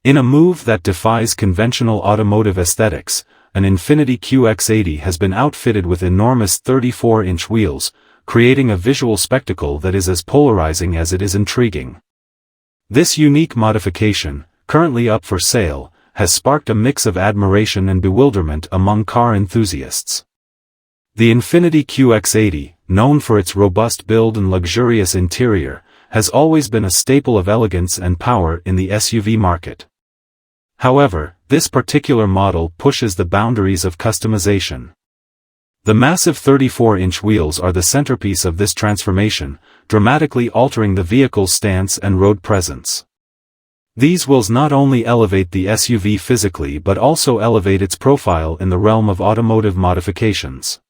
In a move that defies conventional automotive aesthetics, an Infiniti QX80 has been outfitted with enormous 34-inch wheels, creating a visual spectacle that is as polarizing as it is intriguing. This unique modification, currently up for sale, has sparked a mix of admiration and bewilderment among car enthusiasts. The Infiniti QX80, known for its robust build and luxurious interior, has always been a staple of elegance and power in the SUV market. However, this particular model pushes the boundaries of customization. The massive 34-inch wheels are the centerpiece of this transformation, dramatically altering the vehicle's stance and road presence. These wheels not only elevate the SUV physically but also elevate its profile in the realm of automotive modifications.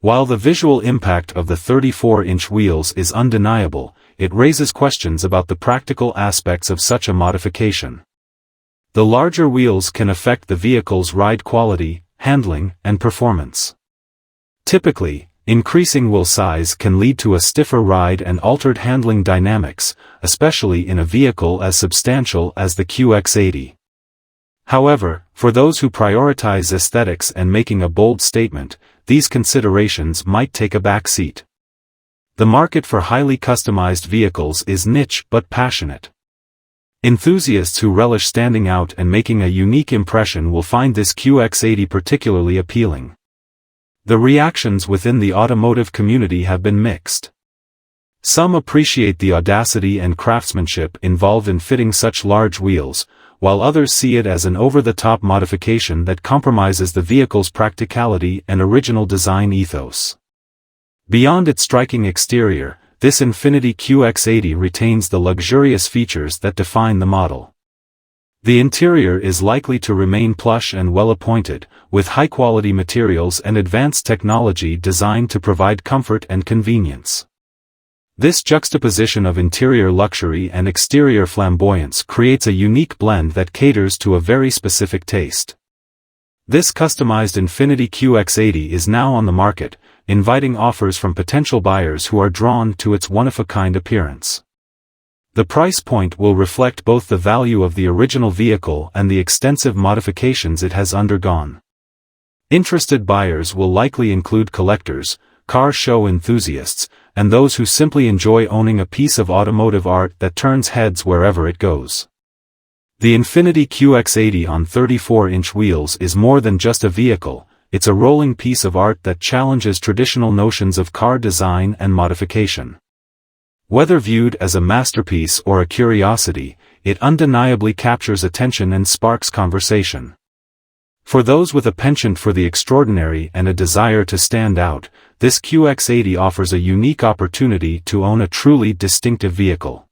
While the visual impact of the 34-inch wheels is undeniable, it raises questions about the practical aspects of such a modification. The larger wheels can affect the vehicle's ride quality, handling, and performance. Typically, increasing wheel size can lead to a stiffer ride and altered handling dynamics, especially in a vehicle as substantial as the QX80. However, for those who prioritize aesthetics and making a bold statement, these considerations might take a back seat. The market for highly customized vehicles is niche but passionate. Enthusiasts who relish standing out and making a unique impression will find this QX80 particularly appealing. The reactions within the automotive community have been mixed. Some appreciate the audacity and craftsmanship involved in fitting such large wheels, while others see it as an over-the-top modification that compromises the vehicle's practicality and original design ethos. Beyond its striking exterior, this Infiniti QX80 retains the luxurious features that define the model. The interior is likely to remain plush and well-appointed, with high-quality materials and advanced technology designed to provide comfort and convenience. This juxtaposition of interior luxury and exterior flamboyance creates a unique blend that caters to a very specific taste. This customized Infiniti QX80 is now on the market, inviting offers from potential buyers who are drawn to its one-of-a-kind appearance. The price point will reflect both the value of the original vehicle and the extensive modifications it has undergone. Interested buyers will likely include collectors, car show enthusiasts, and those who simply enjoy owning a piece of automotive art that turns heads wherever it goes. The Infiniti QX80 on 34-inch wheels is more than just a vehicle, it's a rolling piece of art that challenges traditional notions of car design and modification. Whether viewed as a masterpiece or a curiosity, it undeniably captures attention and sparks conversation. For those with a penchant for the extraordinary and a desire to stand out, this QX80 offers a unique opportunity to own a truly distinctive vehicle.